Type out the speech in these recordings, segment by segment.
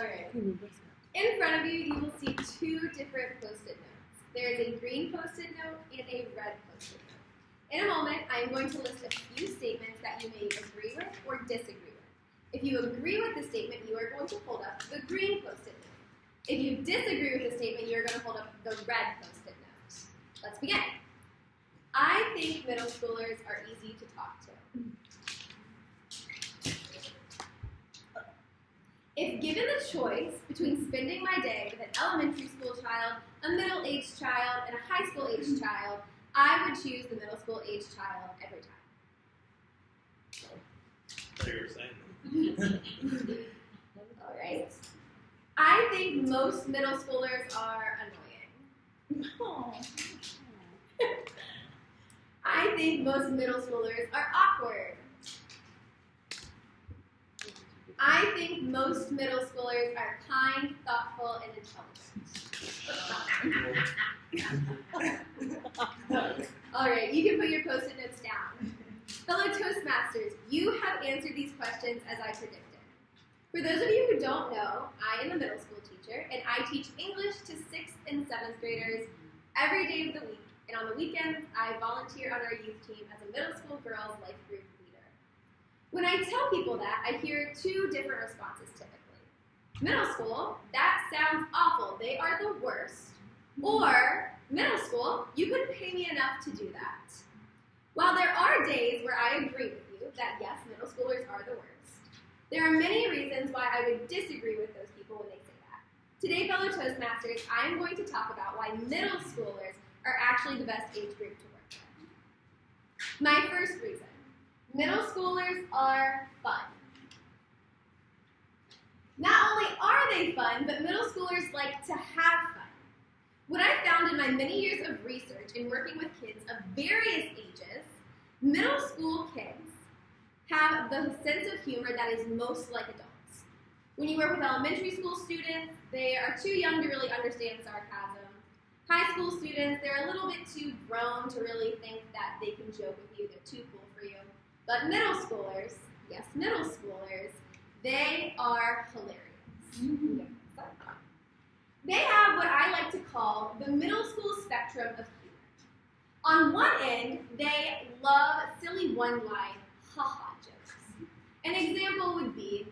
Alright. In front of you, you will see two different Post-it notes. There is a green Post-it note and a red Post-it note. In a moment, I am going to list a few statements that you may agree with or disagree with. If you agree with the statement, you are going to hold up the green Post-it note. If you disagree with the statement, you are going to hold up the red Post-it note. Let's begin. I think middle schoolers are easy to talk to. If given the choice between spending my day with an elementary school child, a middle-aged child, and a high school-aged child, I would choose the middle school-aged child every time. I thought you were saying that. All right. I think most middle schoolers are annoying. I think most middle schoolers are awkward. I think most middle schoolers are kind, thoughtful, and intelligent. All right, you can put your Post-it notes down. Fellow Toastmasters, you have answered these questions as I predicted. For those of you who don't know, I am a middle school teacher, and I teach English to 6th and 7th graders every day of the week. And on the weekends, I volunteer on our youth team as a middle school girls life group leader. When I tell people that, I hear two different responses typically. Middle school, that sounds awful, they are the worst. Or, middle school, you couldn't pay me enough to do that. While there are days where I agree with you that yes, middle schoolers are the worst, there are many reasons why I would disagree with those people when they say that. Today, fellow Toastmasters, I am going to talk about why middle schoolers are actually the best age group to work with. My first reason, middle schoolers are fun. Not only are they fun, but middle schoolers like to have fun. What I found in my many years of research in working with kids of various ages, middle school kids have the sense of humor that is most like adults. When you work with elementary school students, they are too young to really understand sarcasm. High school students, they're a little bit too grown to really think that they can joke with you, they're too cool for you. But middle schoolers, yes, middle schoolers, they are hilarious. They have what I like to call the middle school spectrum of humor. On one end, they love silly one-line, ha-ha jokes. An example would be,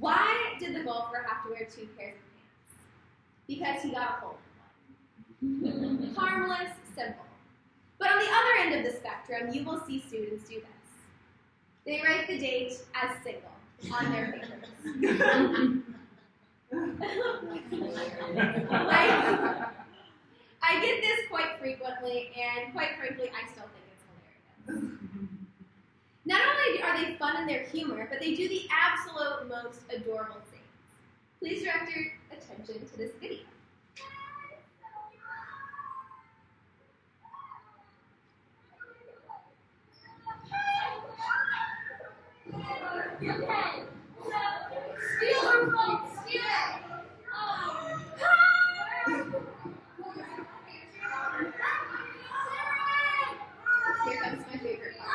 why did the golfer have to wear 2 pairs of pants? Because he got a hole in one. Harmless, simple. But on the other end of the spectrum, you will see students do this. They write the date as single on their papers. I get this quite frequently, and quite frankly, I still think it's hilarious. Not only are they fun in their humor, but they do the absolute most adorable things. Please direct your attention to this video. Steal her phone! Steal it! Here comes my favorite part.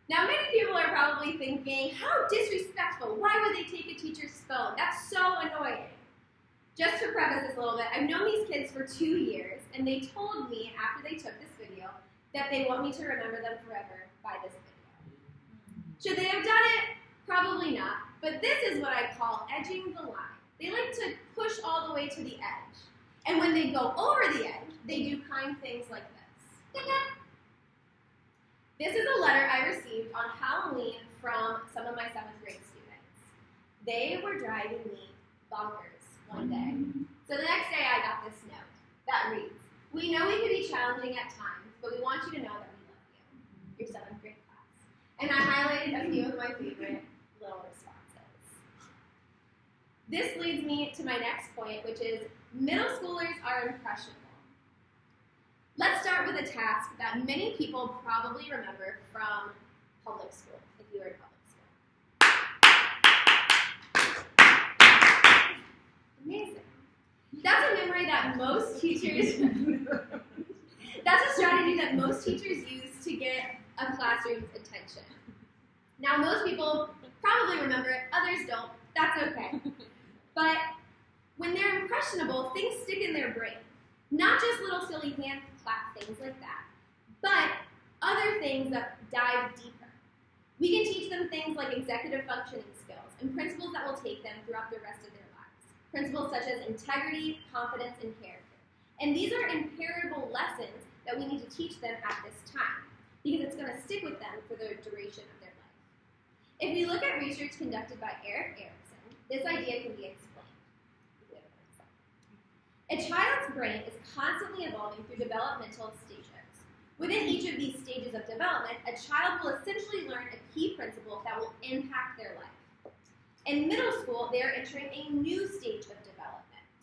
Now, many people are probably thinking, how disrespectful. Why would they take a teacher's phone? That's so annoying. Just to preface this a little bit, I've known these kids for 2 years, and they told me after they took this video that they want me to remember them forever by this video. Should they have done it? Probably not. But this is what I call edging the line. They like to push all the way to the edge. And when they go over the edge, they do kind things like this. This is a letter I received on Halloween from some of my 7th grade students. They were driving me bonkers one day. So the next day I got this note that reads, "We know we can be challenging at times, but we want you to know that we love you, your 7th grade class." And I highlighted a few of my favorite little responses. This leads me to my next point, which is middle schoolers are impressionable. Let's start with a task that many people probably remember from public school, if you were in public school. Amazing. That's a memory that most teachers That's a strategy that most teachers use to get a classroom's attention. Now, most people probably remember it, others don't. That's okay. But when they're impressionable, things stick in their brain. Not just little silly hand clap things like that, but other things that dive deeper. We can teach them things like executive functioning skills and principles that will take them throughout the rest of their lives. Principles such as integrity, confidence, and character. And these are imperishable lessons that we need to teach them at this time, because it's going to stick with them for the duration of their life. If we look at research conducted by Eric Erickson, this idea can be explained. A child's brain is constantly evolving through developmental stages. Within each of these stages of development, a child will essentially learn a key principle that will impact their life. In middle school, they are entering a new stage of development.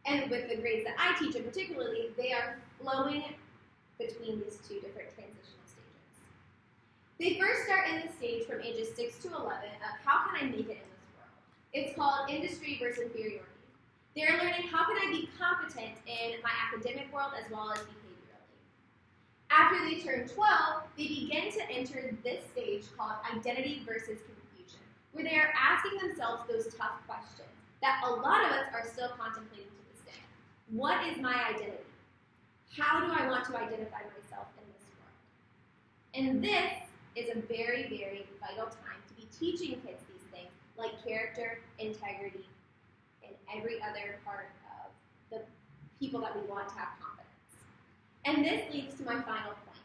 And with the grades that I teach in particularly, they are flowing between these two different transitional stages. They first start in the stage from ages 6 to 11 of how can I make it in this world? It's called industry versus inferiority. They're learning how can I be competent in my academic world as well as behaviorally. After they turn 12, they begin to enter this stage called identity versus confusion, where they are asking themselves those tough questions that a lot of us are still contemplating to this day. What is my identity? How do I want to identify myself in this world? And this is a very, very vital time to be teaching kids these things like character, integrity, and every other part of the people that we want to have confidence. And this leads to my final point,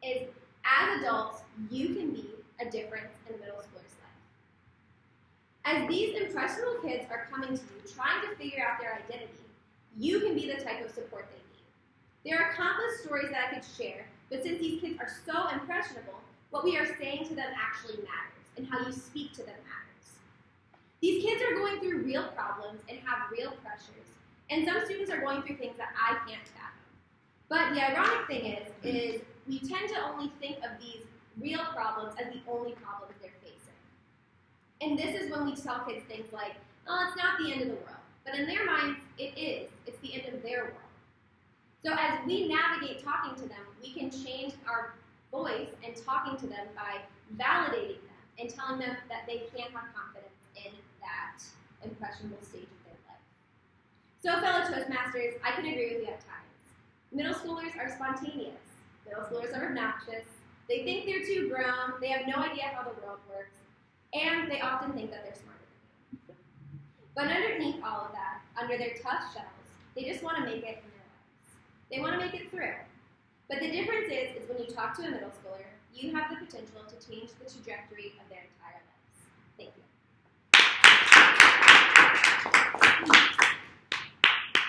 is as adults, you can be a difference in a middle schooler's life. As these impressionable kids are coming to you trying to figure out their identity, you can be the type of support they need. There are countless stories that I could share, but since these kids are so impressionable, what we are saying to them actually matters, and how you speak to them matters. These kids are going through real problems and have real pressures, and some students are going through things that I can't fathom. But the ironic thing is we tend to only think of these real problems as the only problems they're facing. And this is when we tell kids things like, oh, it's not the end of the world. But in their minds, it is. It's the end of their world. So as we navigate talking to them, we can change our voice and talking to them by validating them and telling them that they can have confidence in that impressionable stage of their life. So fellow Toastmasters, I can agree with you at times. Middle schoolers are spontaneous. Middle schoolers are obnoxious. They think they're too grown. They have no idea how the world works. And they often think that they're smarter than you. But underneath all of that, under their tough shells, they just want to make it in their lives. They want to make it through. But the difference is when you talk to a middle schooler, you have the potential to change the trajectory of their entire life.